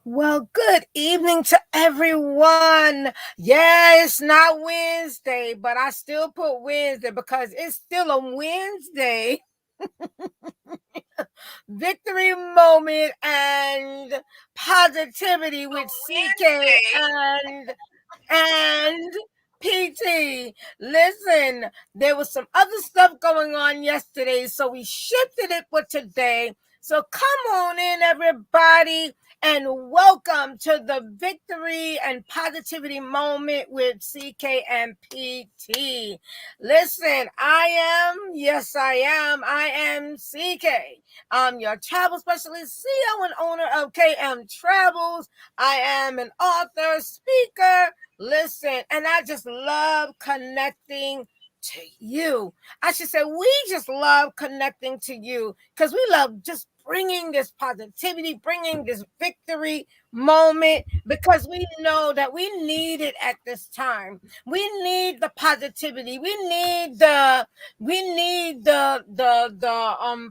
Well, good evening to everyone. Yeah, it's not Wednesday, but I still put Wednesday because it's still a Wednesday. Victory moment and positivity with CK and PT. Listen, there was some other stuff going on yesterday, so we shifted it for today. So come on in, everybody, and welcome to the victory and positivity moment with CK and PT. Listen, I am CK. I'm your travel specialist, CEO and owner of KM Travels. I am an author, speaker. Listen, and I just love connecting to you. I should say, we just love connecting to you because we love just bringing this positivity, bringing this victory moment because we know that we need it at this time. We need the positivity. We need the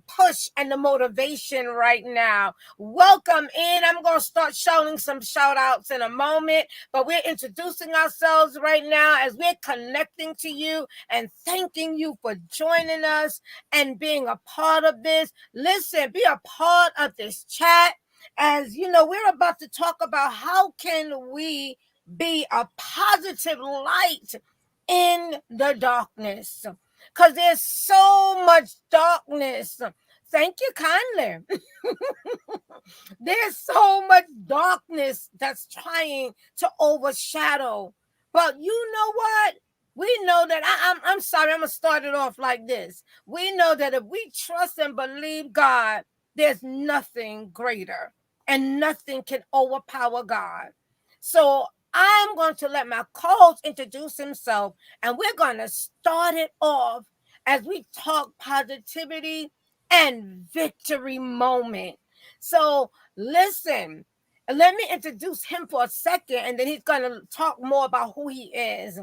push and the motivation right now. Welcome in. I'm going to start shouting some shout outs in a moment, but we're introducing ourselves right now as we're connecting to you and thanking you for joining us and being a part of this. Listen, be a part of this chat. As you know, we're about to talk about how can we be a positive light in the darkness, because there's so much darkness. Thank you kindly. There's so much darkness that's trying to overshadow. But you know what? We know that I'm sorry, I'm gonna start it off like this. We know that if we trust and believe God, there's nothing greater and nothing can overpower God. So I'm going to let my co-host introduce himself, and we're going to start it off as we talk positivity and victory moment. So listen, let me introduce him for a second, and then he's gonna talk more about who he is.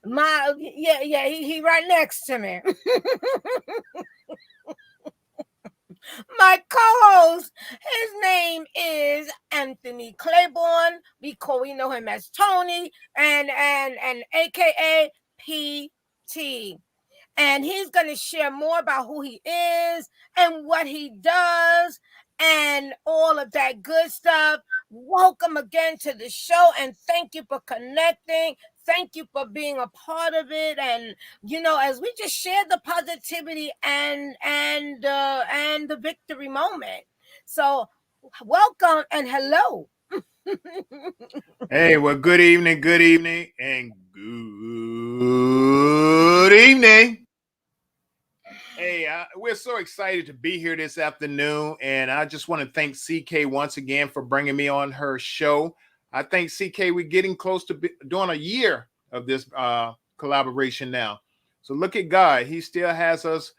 He right next to me. My co-host, his name is Anthony Claiborne. We know him as Tony, and AKA PT. And he's going to share more about who he is and what he does and all of that good stuff. Welcome again to the show, and thank you for connecting. Thank you for being a part of it. And as we just share the positivity and the victory moment. So welcome and hello. Hey, well, good evening, and good evening. Hey, we're so excited to be here this afternoon, and I just want to thank CK once again for bringing me on her show. I think CK, we're getting close to doing a year of this collaboration now. So look at God; He still has us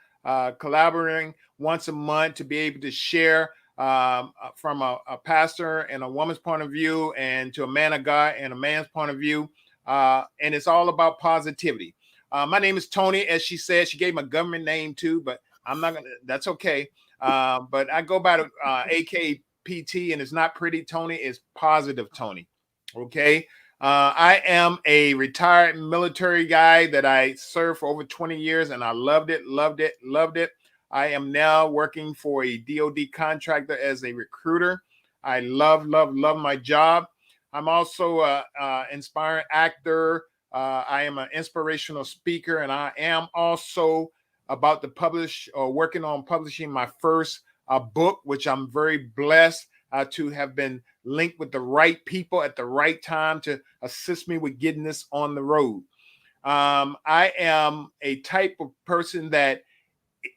collaborating once a month to be able to share from a pastor and a woman's point of view, and to a man of God and a man's point of view, and it's all about positivity. My name is Tony, as she said. She gave my government name too, but I'm not gonna. That's okay. But I go by the AKPT, and it's not pretty Tony. It's positive Tony. Okay. I am a retired military guy that I served for over 20 years, and I loved it, loved it, loved it. I am now working for a DoD contractor as a recruiter. I love, love, love my job. I'm also an inspiring actor. I am an inspirational speaker, and I am also about to publish or working on publishing my first book, which I'm very blessed to have been linked with the right people at the right time to assist me with getting this on the road. I am a type of person that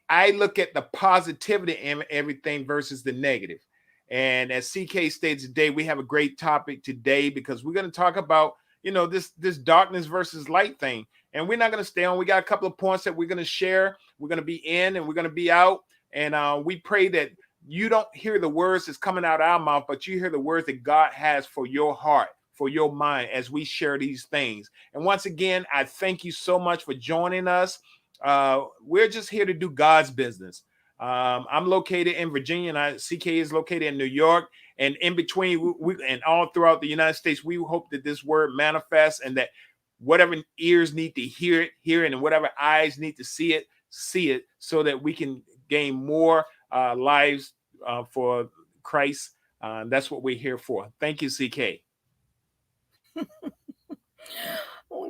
I look at the positivity in everything versus the negative. And as CK states today, we have a great topic today because we're going to talk about this darkness versus light thing, and we're not going to stay on. We got a couple of points that we're going to share. We're going to be in and we're going to be out, and we pray that you don't hear the words that's coming out of our mouth, but you hear the words that God has for your heart, for your mind, as we share these things. And once again, I thank you so much for joining us. We're just here to do God's business. I'm located in Virginia, and CK is located in New York. And in between, and all throughout the United States, we hope that this word manifests, and that whatever ears need to hear it, and whatever eyes need to see it, so that we can gain more lives for Christ. That's what we're here for. Thank you, CK.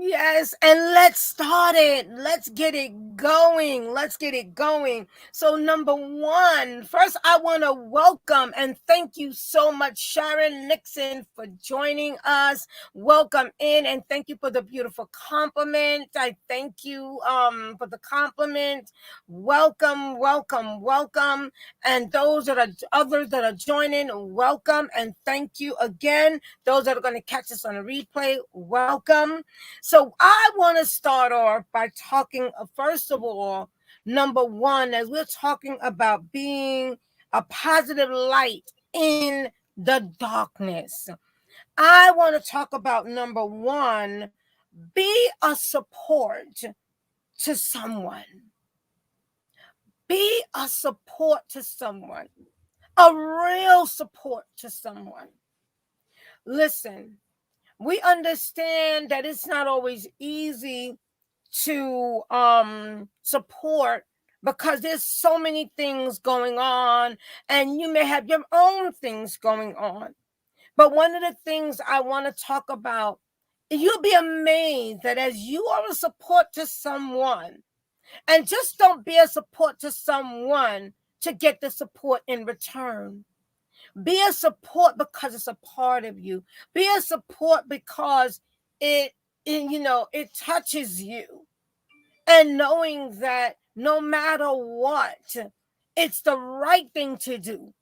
Yes, and let's start it. Let's get it going. Let's get it going. So, number one, first, I want to welcome and thank you so much, Sharon Nixon, for joining us. Welcome in, and thank you for the beautiful compliment. I thank you for the compliment. Welcome, welcome, welcome. And those that are others that are joining, welcome and thank you again. Those that are going to catch us on a replay, welcome. So I want to start off by talking, first of all, number one, as we're talking about being a positive light in the darkness. I want to talk about number one, be a support to someone. Be a support to someone, a real support to someone. Listen, we understand that it's not always easy to support, because there's so many things going on, and you may have your own things going on. But one of the things I want to talk about, you'll be amazed that as you are a support to someone, and just don't be a support to someone to get the support in return. Be a support because it's a part of you. Be a support because it touches you. And knowing that no matter what, it's the right thing to do.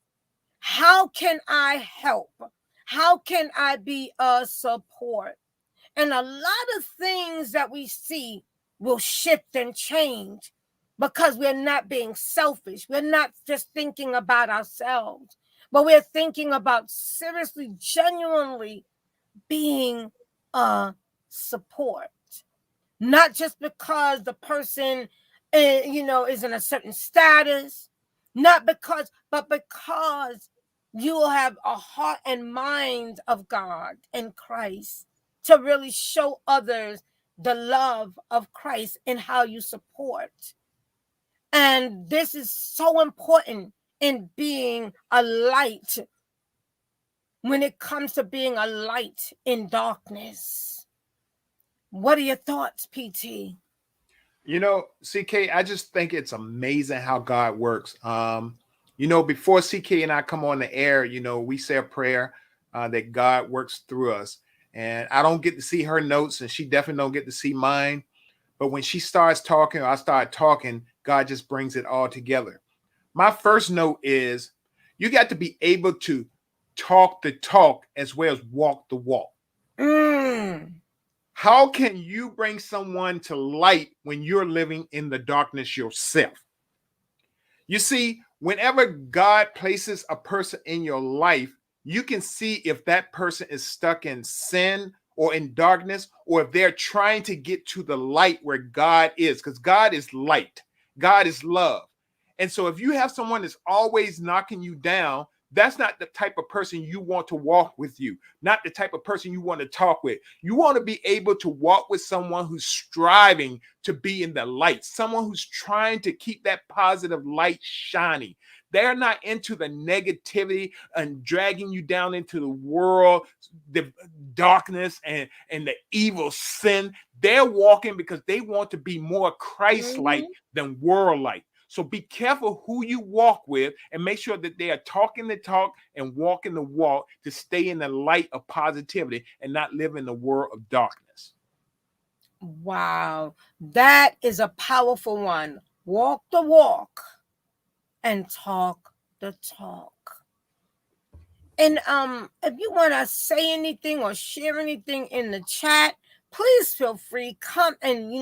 How can I help? How can I be a support? And a lot of things that we see will shift and change because we're not being selfish. We're not just thinking about ourselves, but we're thinking about seriously, genuinely being a support. Not just because the person, is in a certain status, but because you will have a heart and mind of God and Christ to really show others the love of Christ in how you support. And this is so important in being a light when it comes to being a light in darkness. What are your thoughts, PT? CK, I just think it's amazing how God works. Before CK and I come on the air, we say a prayer that God works through us. And I don't get to see her notes, and she definitely don't get to see mine. But when she starts talking, or I start talking, God just brings it all together. My first note is you got to be able to talk the talk as well as walk the walk. How can you bring someone to light when you're living in the darkness yourself? You see, whenever God places a person in your life, you can see if that person is stuck in sin or in darkness, or if they're trying to get to the light where God is, because God is light, God is love. And so if you have someone that's always knocking you down, that's not the type of person you want to walk with you, not the type of person you want to talk with. You want to be able to walk with someone who's striving to be in the light, someone who's trying to keep that positive light shining. They're not into the negativity and dragging you down into the world, the darkness and the evil sin. They're walking because they want to be more Christ-like than world-like. So be careful who you walk with, and make sure that they are talking the talk and walking the walk to stay in the light of positivity and not live in the world of darkness. Wow, that is a powerful one. Walk the walk and talk the talk. And if you want to say anything or share anything in the chat, please feel free. Come and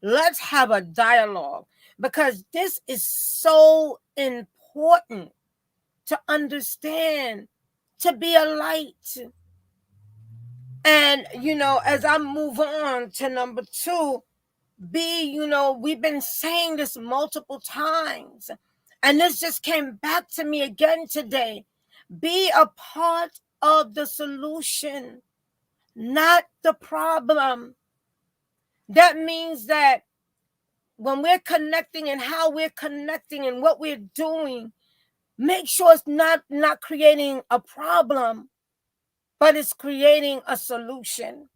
let's have a dialogue, because this is so important to understand, to be a light. And as I move on to number two, we've been saying this multiple times. And this just came back to me again today. Be a part of the solution, not the problem. That means that when we're connecting and how we're connecting and what we're doing, make sure it's not creating a problem, but it's creating a solution.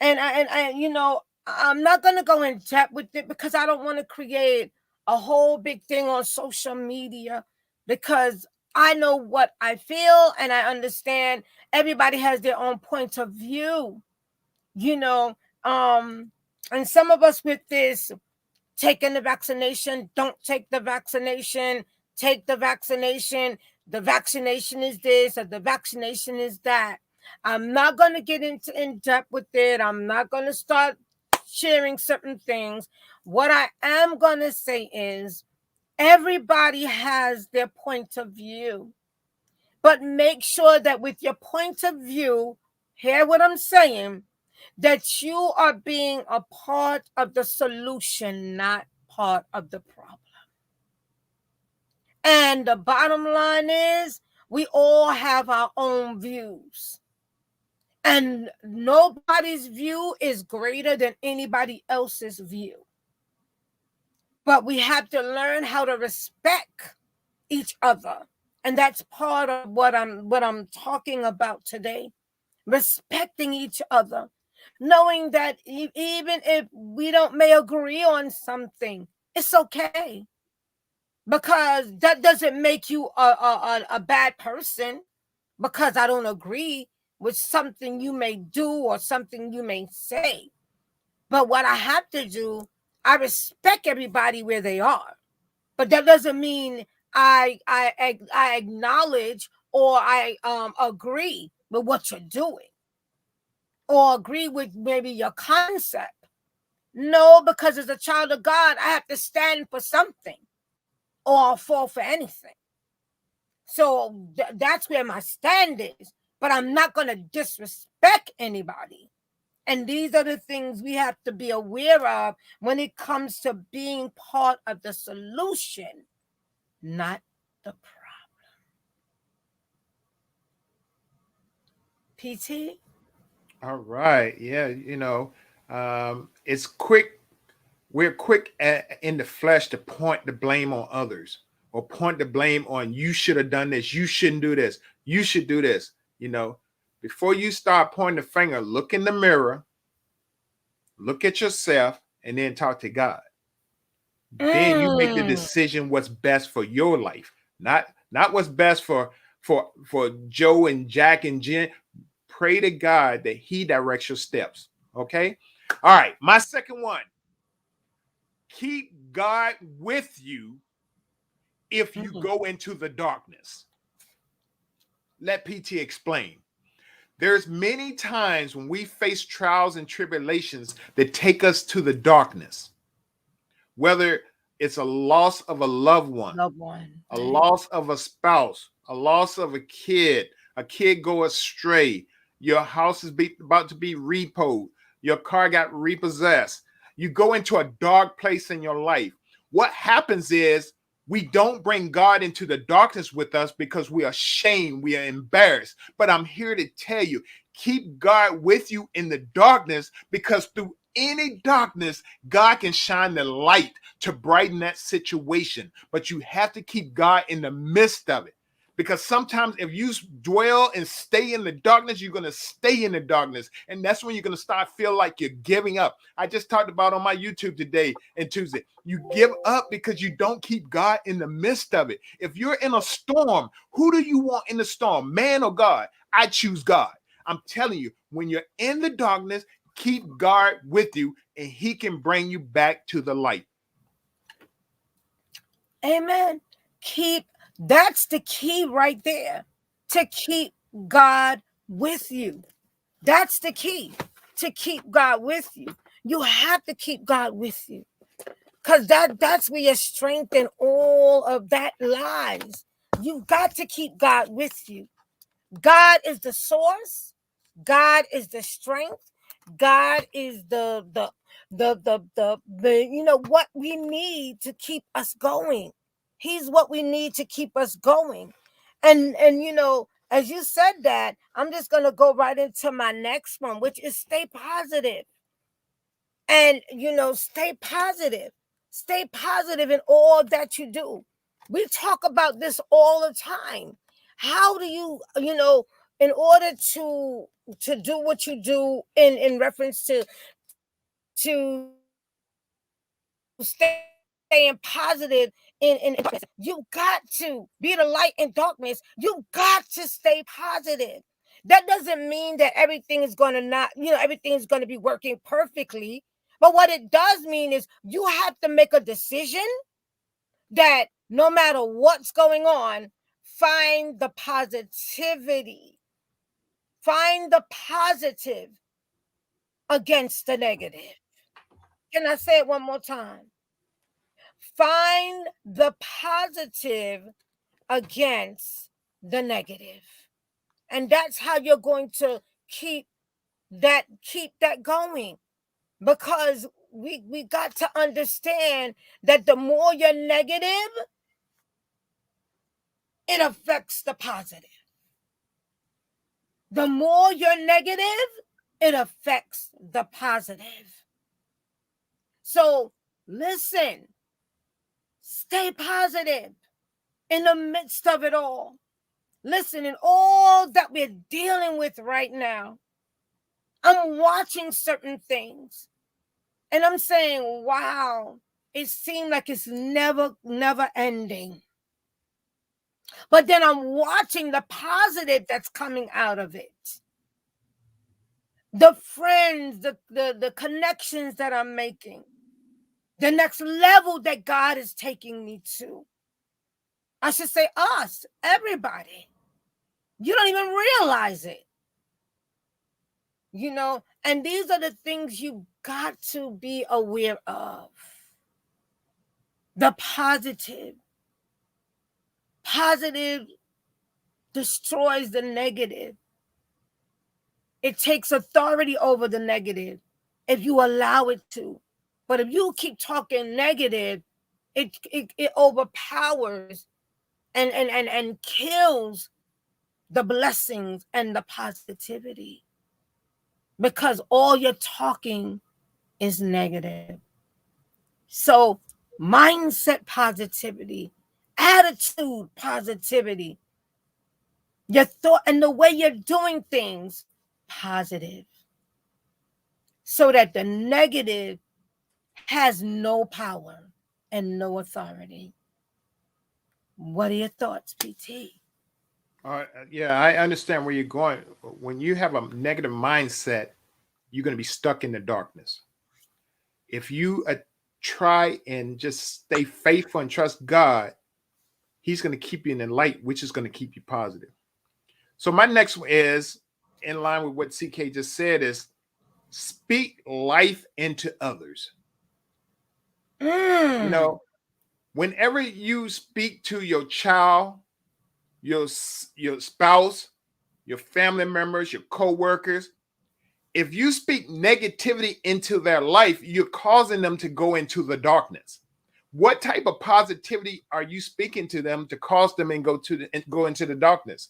And I'm not going to go in depth with it because I don't want to create a whole big thing on social media, because I know what I feel and I understand everybody has their own point of view, and some of us with this taking the vaccination, don't take the vaccination, take the vaccination is this or the vaccination is that. I'm not going to get into in depth with it. I'm not going to start sharing certain things. What I am going to say is everybody has their point of view, but make sure that with your point of view, hear what I'm saying, that you are being a part of the solution, not part of the problem. And the bottom line is we all have our own views. And nobody's view is greater than anybody else's view. But we have to learn how to respect each other. And that's part of what I'm talking about today. Respecting each other. Knowing that even if we may agree on something, it's okay. Because that doesn't make you a bad person because I don't agree with something you may do or something you may say. But what I have to do, I respect everybody where they are. But that doesn't mean I acknowledge or I agree with what you're doing or agree with maybe your concept. No, because as a child of God, I have to stand for something or fall for anything. So that's where my stand is. But I'm not going to disrespect anybody. And these are the things we have to be aware of when it comes to being part of the solution, not the problem. PT? All right. Yeah. It's quick. We're quick in the flesh to point the blame on others or point the blame on you should have done this. You shouldn't do this. You should do this. Before you start pointing the finger, look in the mirror, look at yourself, and then talk to God. Then you make the decision what's best for your life, not what's best for Joe and Jack and Jen. Pray to God that He directs your steps. Okay. All right. My second one. Keep God with you if you go into the darkness. Let PT explain. There's many times when we face trials and tribulations that take us to the darkness. Whether it's a loss of a loved one, a loss of a spouse, a loss of a kid go astray, your house is about to be repoed, your car got repossessed. You go into a dark place in your life. What happens is we don't bring God into the darkness with us because we are ashamed, we are embarrassed. But I'm here to tell you, keep God with you in the darkness, because through any darkness, God can shine the light to brighten that situation. But you have to keep God in the midst of it. Because sometimes if you dwell and stay in the darkness, you're going to stay in the darkness. And that's when you're going to start feel like you're giving up. I just talked about on my YouTube today and Tuesday. You give up because you don't keep God in the midst of it. If you're in a storm, who do you want in the storm, man or God? I choose God. I'm telling you, when you're in the darkness, keep God with you and He can bring you back to the light. Amen. That's the key right there, to keep God with you. That's the key, to keep God with you. You have to keep God with you, because that's where your strength and all of that lies. You've got to keep God with you. God is the source. God is the strength. God is the what we need to keep us going. He's what we need to keep us going. And as you said that, I'm just going to go right into my next one, which is stay positive. And stay positive. Stay positive in all that you do. We talk about this all the time. How do you, in order to do what you do in reference to staying positive in darkness, you got to be the light in darkness. You got to stay positive. That doesn't mean that everything is going to not, everything is going to be working perfectly. But what it does mean is you have to make a decision that no matter what's going on, find the positivity. Find the positive against the negative. Can I say it one more time? Find the positive against the negative. And that's how you're going to keep that going. Because we got to understand that the more you're negative, it affects the positive. The more you're negative, it affects the positive. So listen, stay positive in the midst of it all. Listen, in all that we're dealing with right now, I'm watching certain things and I'm saying, wow, it seemed like it's never ending. But then I'm watching the positive that's coming out of it. The friends, the connections that I'm making, the next level that God is taking me to. I should say us, everybody. You don't even realize it. And these are the things you got to be aware of. The positive. Positive destroys the negative. It takes authority over the negative if you allow it to. But if you keep talking negative, it overpowers and kills the blessings and the positivity. Because all you're talking is negative. So mindset positivity, attitude positivity, your thought and the way you're doing things positive. So that the negative has no power and no authority. What are your thoughts, PT? Yeah, I understand where you're going. When you have a negative mindset, you're going to be stuck in the darkness. If you try and just stay faithful and trust God, He's going to keep you in the light, which is going to keep you positive. So my next one is in line with what CK just said: is speak life into others. Whenever you speak to your child, your spouse, your family members, your co-workers, if you speak negativity into their life, you're causing them to go into the darkness. What type of positivity are you speaking to them to cause them and go into the darkness?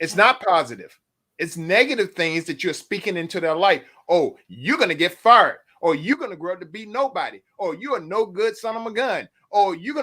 It's not positive. It's negative things that you're speaking into their life. Oh, you're going to get fired. Or you're going to grow up to be nobody. Or you're a no good son of a gun. Or you're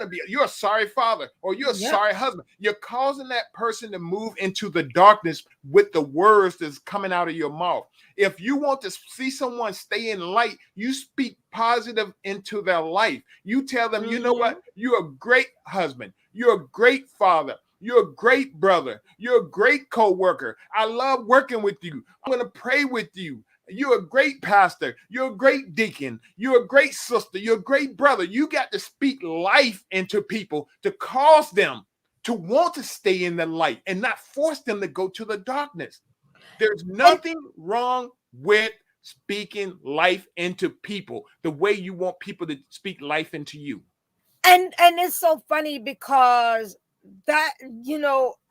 a sorry father. Or you're a sorry husband. You're causing that person to move into the darkness with the words that's coming out of your mouth. If you want to see someone stay in light, you speak positive into their life. You tell them, you know what? You're a great husband. You're a great father. You're a great brother. You're a great co-worker. I love working with you. I'm going to pray with you. You're a great pastor. You're a great deacon. You're a great sister. You're a great brother. You got to speak life into people to cause them to want to stay in the light and not force them to go to the darkness. There's nothing wrong with speaking life into people the way you want people to speak life into you. And it's so funny because that,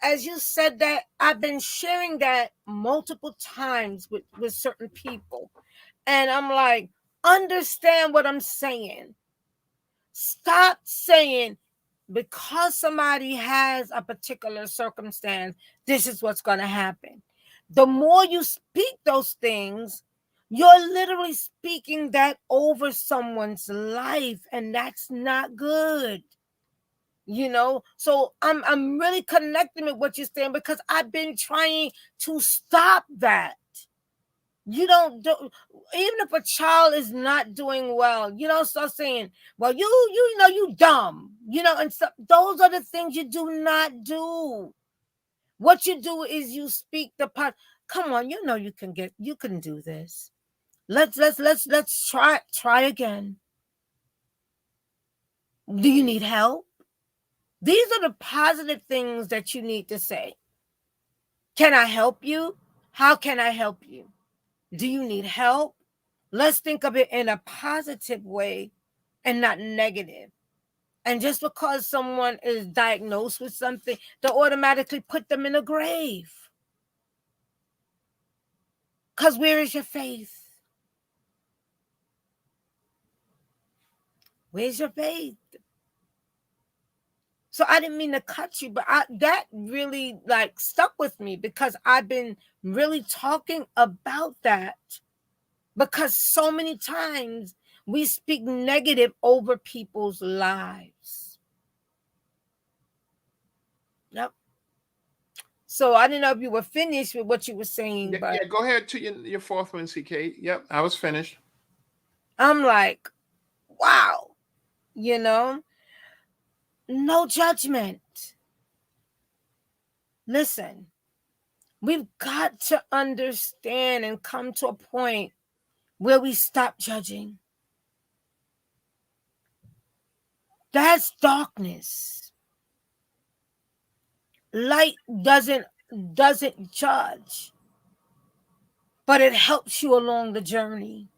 as you said that, I've been sharing that multiple times with certain people. And I'm like, understand what I'm saying. Stop saying because somebody has a particular circumstance, this is what's going to happen. The more you speak those things, you're literally speaking that over someone's life, and that's not good. So I'm really connecting with what you're saying, because I've been trying to stop that. You don't do, even if a child is not doing well, you don't start saying, well, you dumb, and so those are the things you do not do. What you do is you speak the part. Come on, you can do this. Let's try again. Do you need help? These are the positive things that you need to say. Can I help you? How can I help you? Do you need help? Let's think of it in a positive way and not negative. And just because someone is diagnosed with something, to automatically put them in a grave. Because where is your faith? Where's your faith? So I didn't mean to cut you, but that really stuck with me, because I've been really talking about that. Because so many times we speak negative over people's lives. Yep. So I didn't know if you were finished with what you were saying. Yeah, but yeah, go ahead to your fourth one, CK. Yep, I was finished. I'm like, wow, no judgment. Listen, we've got to understand and come to a point where we stop judging. That's darkness. Light doesn't judge, but it helps you along the journey.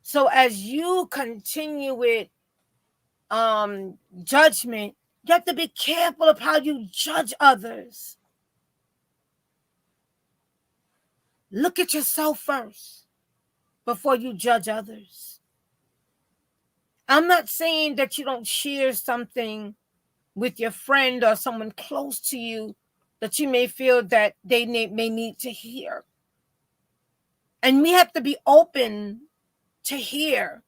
So as you continue with judgment, you have to be careful of how you judge others. Look at yourself first before you judge others. I'm not saying that you don't share something with your friend or someone close to you that you may feel that they may need to hear. And we have to be open to hear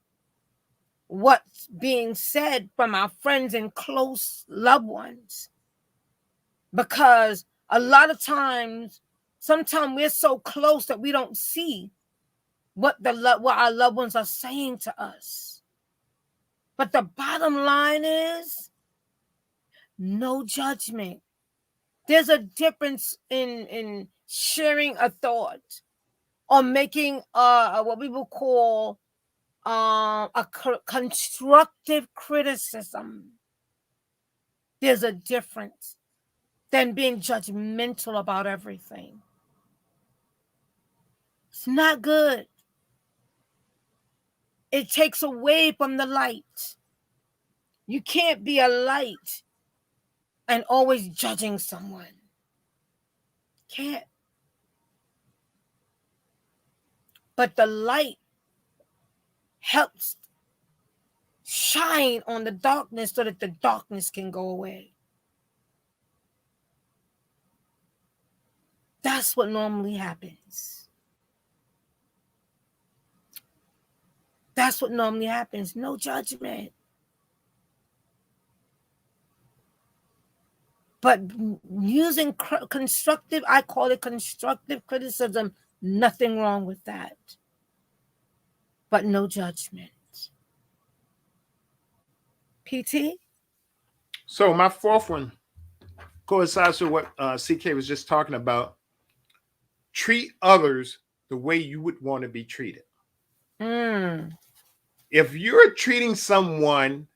what's being said from our friends and close loved ones. Because a lot of times, sometimes we're so close that we don't see what our loved ones are saying to us. But the bottom line is no judgment. There's a difference in sharing a thought or making what we will call a constructive criticism. There's a difference than being judgmental about everything. It's not good. It takes away from the light. You can't be a light and always judging someone. Can't. But the light helps shine on the darkness so that the darkness can go away. That's what normally happens. That's what normally happens. No judgment. But using constructive, I call it constructive criticism, nothing wrong with that. But no judgment. PT? So my fourth one coincides with what CK was just talking about. Treat others the way you would want to be treated. If you're treating someone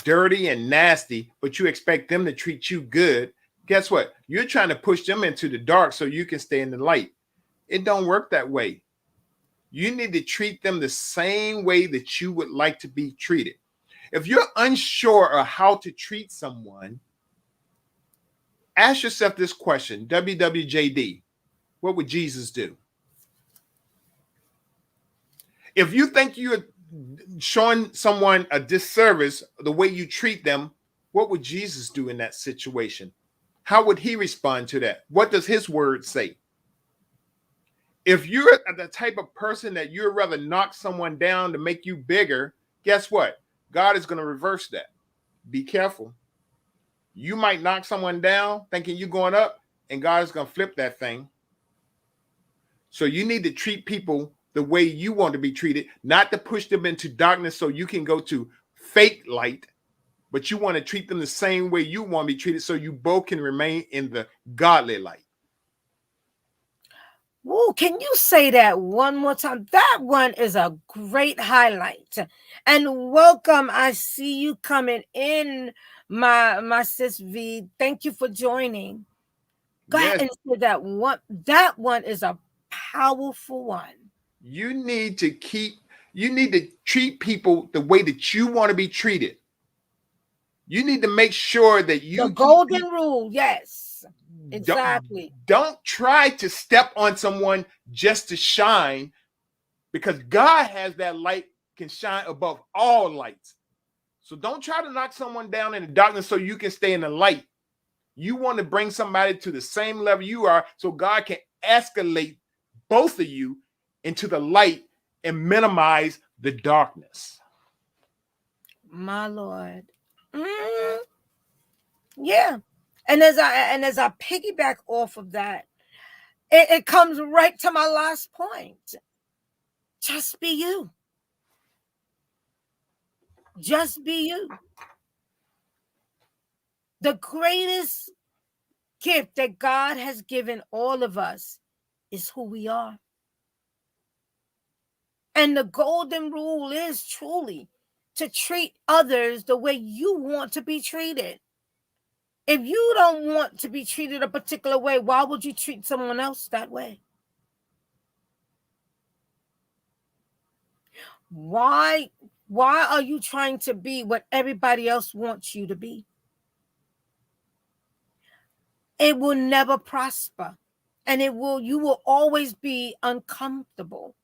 dirty and nasty, but you expect them to treat you good, guess what? You're trying to push them into the dark so you can stay in the light. It don't work that way. You need to treat them the same way that you would like to be treated. If you're unsure of how to treat someone, ask yourself this question, WWJD, what would Jesus do? If you think you're showing someone a disservice, the way you treat them, what would Jesus do in that situation? How would he respond to that? What does his word say? If you're the type of person that you'd rather knock someone down to make you bigger, guess what? God is going to reverse that. Be careful. You might knock someone down thinking you're going up, and God is going to flip that thing. So you need to treat people the way you want to be treated, not to push them into darkness so you can go to fake light, but you want to treat them the same way you want to be treated so you both can remain in the godly light. Woo, can you say that one more time? That one is a great highlight. And welcome. I see you coming in, my sis V. Thank you for joining. Go ahead and say that one. That one is a powerful one. You need to treat people the way that you want to be treated. You need to make sure that you the golden rule, yes. Exactly. Don't try to step on someone just to shine, because God has that light can shine above all lights. So don't try to knock someone down in the darkness so you can stay in the light. You want to bring somebody to the same level you are so God can escalate both of you into the light and minimize the darkness. My Lord. Yeah. And as I piggyback off of that, it comes right to my last point. Just be you. Just be you. The greatest gift that God has given all of us is who we are. And the golden rule is truly to treat others the way you want to be treated. If you don't want to be treated a particular way, why would you treat someone else that way? Why are you trying to be what everybody else wants you to be? It will never prosper. And you will always be uncomfortable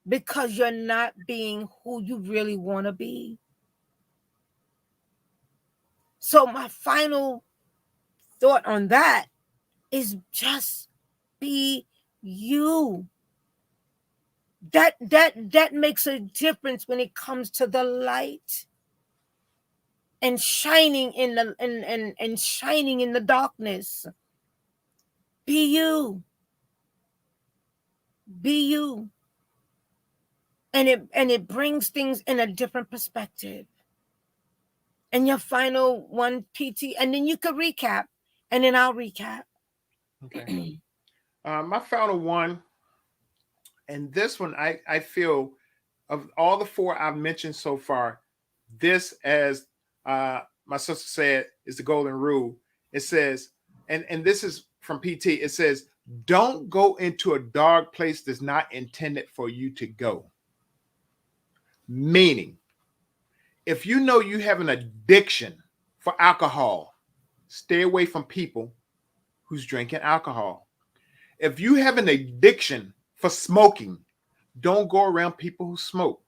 because you're not being who you really want to be. So my final thought on that is just be you. That makes a difference when it comes to the light and shining in the and shining in the darkness. Be you. Be you. And it brings things in a different perspective. And your final one, PT, and then you could recap, and then I'll recap. Okay. My final one, and this one, I feel of all the four I've mentioned so far, this, as my sister said, is the golden rule. It says, and this is from PT, it says, don't go into a dark place that's not intended for you to go. Meaning, if you know you have an addiction for alcohol, stay away from people who's drinking alcohol. If you have an addiction for smoking, don't go around people who smoke.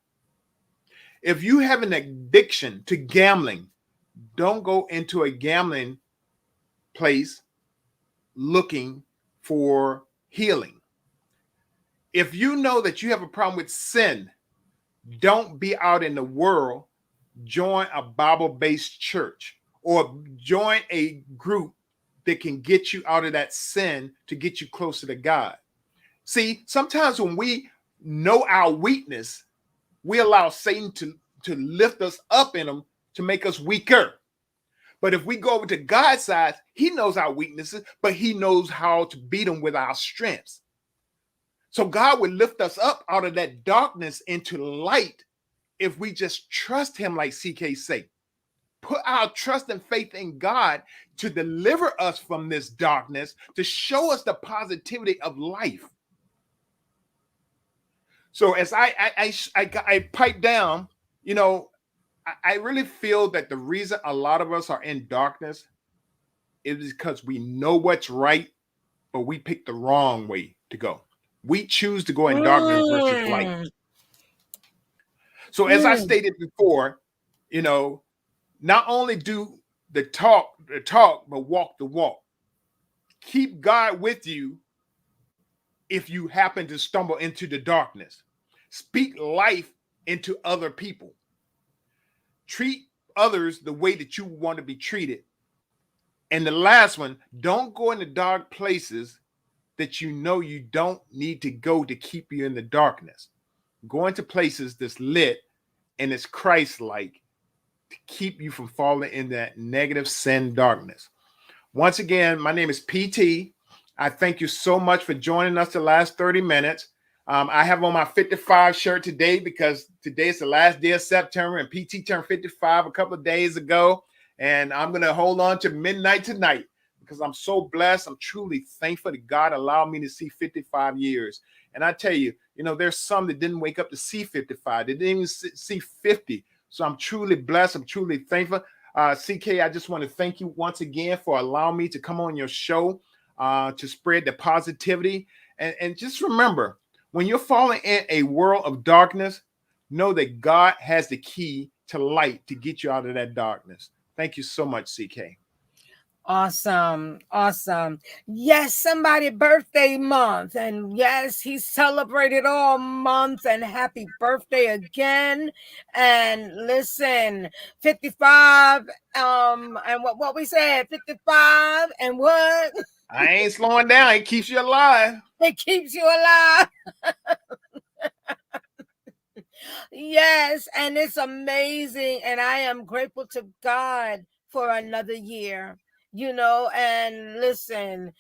If you have an addiction to gambling, don't go into a gambling place looking for healing. If you know that you have a problem with sin, don't be out in the world, join a Bible-based church or join a group that can get you out of that sin to get you closer to God. See, sometimes when we know our weakness, we allow Satan to lift us up in them to make us weaker. But if we go over to God's side, he knows our weaknesses, but he knows how to beat them with our strengths. So God would lift us up out of that darkness into light if we just trust him, like CK say. Put our trust and faith in God to deliver us from this darkness, to show us the positivity of life. So as I pipe down, you know, I really feel that the reason a lot of us are in darkness is because we know what's right, but we pick the wrong way to go. We choose to go in darkness versus light. So as I stated before, you know, not only do the talk, but walk the walk. Keep God with you if you happen to stumble into the darkness. Speak life into other people. Treat others the way that you want to be treated. And the last one, don't go into dark places that you know you don't need to go to keep you in the darkness. Go into places that's lit and it's Christ-like to keep you from falling in that negative sin darkness. Once again, my name is PT. I thank you so much for joining us the last 30 minutes. I have on my 55 shirt today because today is the last day of September and PT turned 55 a couple of days ago. And I'm going to hold on to midnight tonight because I'm so blessed. I'm truly thankful that God allowed me to see 55 years. And I tell you, you know, there's some that didn't wake up to see 55. They didn't even see 50. So I'm truly blessed. I'm truly thankful. CK, I just want to thank you once again for allowing me to come on your show to spread the positivity. And just remember, when you're falling in a world of darkness, know that God has the key to light to get you out of that darkness. Thank you so much, CK. Awesome. Awesome. Yes, somebody birthday month. And yes, he celebrated all month. And happy birthday again. And listen, 55. And what we said, 55 and what? I ain't slowing down. It keeps you alive. It keeps you alive. Yes, and it's amazing. And I am grateful to God for another year, you know, and listen,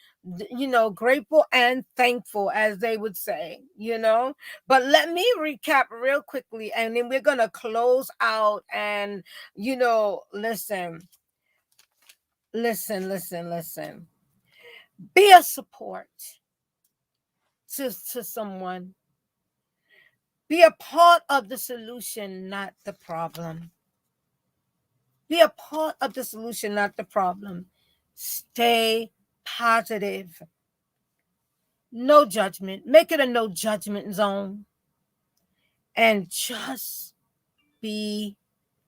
you know, grateful and thankful, as they would say, you know. But let me recap real quickly, and then we're going to close out. And, you know, listen. Be a support to someone. Be a part of the solution, not the problem. Be a part of the solution, not the problem. Stay positive. No judgment. Make it a no judgment zone. And just be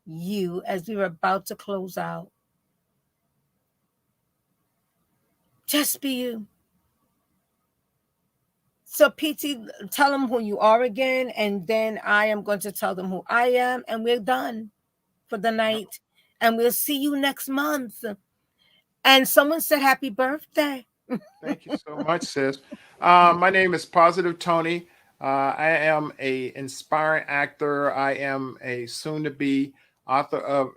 you as we were about to close out. Just be you. So, PT, tell them who you are again, and then I am going to tell them who I am, and we're done for the night. And we'll see you next month. And someone said happy birthday. Thank you so much, sis. My name is Positive Tony. I am a inspiring actor. I am a soon-to-be author of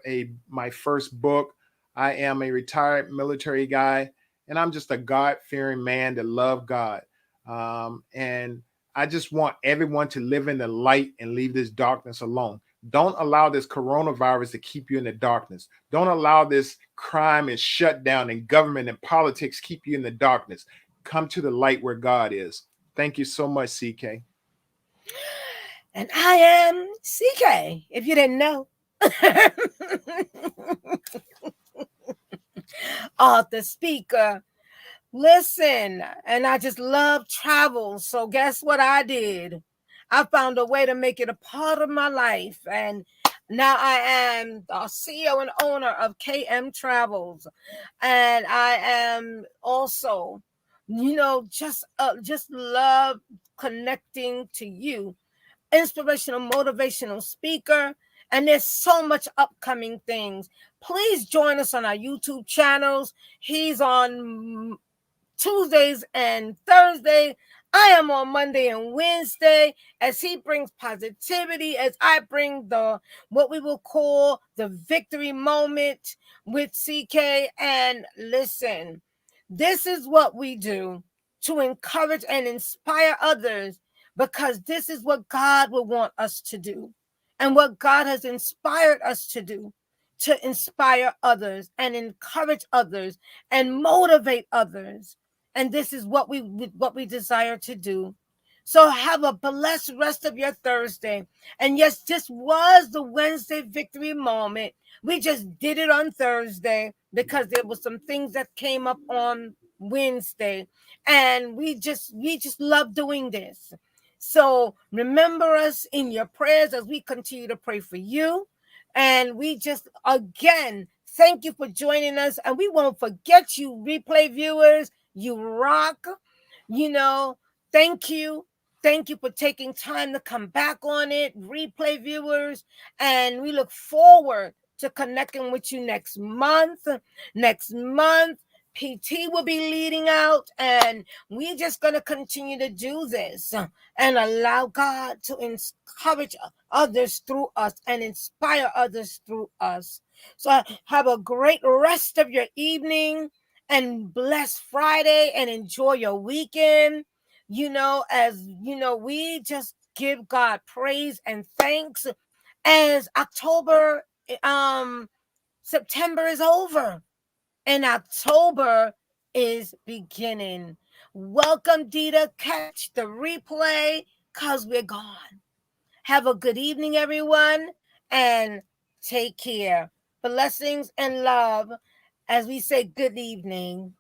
my first book. I am a retired military guy, and I'm just a God-fearing man that loves God. And I just want everyone to live in the light and leave this darkness alone. Don't allow this coronavirus to keep you in the darkness. Don't allow this crime and shutdown and government and politics keep you in the darkness. Come to the light where God is. Thank you so much, CK. And I am CK, if you didn't know. Author, speaker. Listen, and I just love travel. So guess what I did? I found a way to make it a part of my life. And now I am the CEO and owner of KM Travels. And I am also, you know, just love connecting to you. Inspirational, motivational speaker. And there's so much upcoming things. Please join us on our YouTube channels. He's on Tuesdays and Thursday. I am on Monday and Wednesday as he brings positivity, as I bring the what we will call the victory moment with CK. And listen, this is what we do to encourage and inspire others, because this is what God will want us to do and what God has inspired us to inspire others and encourage others and motivate others. And this is what we desire to do. So have a blessed rest of your Thursday. And yes, this was the Wednesday victory moment. We just did it on Thursday because there was some things that came up on Wednesday. And we just love doing this. So remember us in your prayers as we continue to pray for you. And we just, again, thank you for joining us. And we won't forget you, replay viewers. You rock. You know, thank you. Thank you for taking time to come back on it, replay viewers. And we look forward to connecting with you next month. Next month, PT will be leading out, and we're just going to continue to do this and allow God to encourage others through us and inspire others through us. So have a great rest of your evening and bless Friday and enjoy your weekend. As you know, we just give God praise and thanks as September is over and October is beginning. Welcome, Dita. Catch the replay because we're gone. Have a good evening, everyone, and take care. Blessings and love as we say good evening.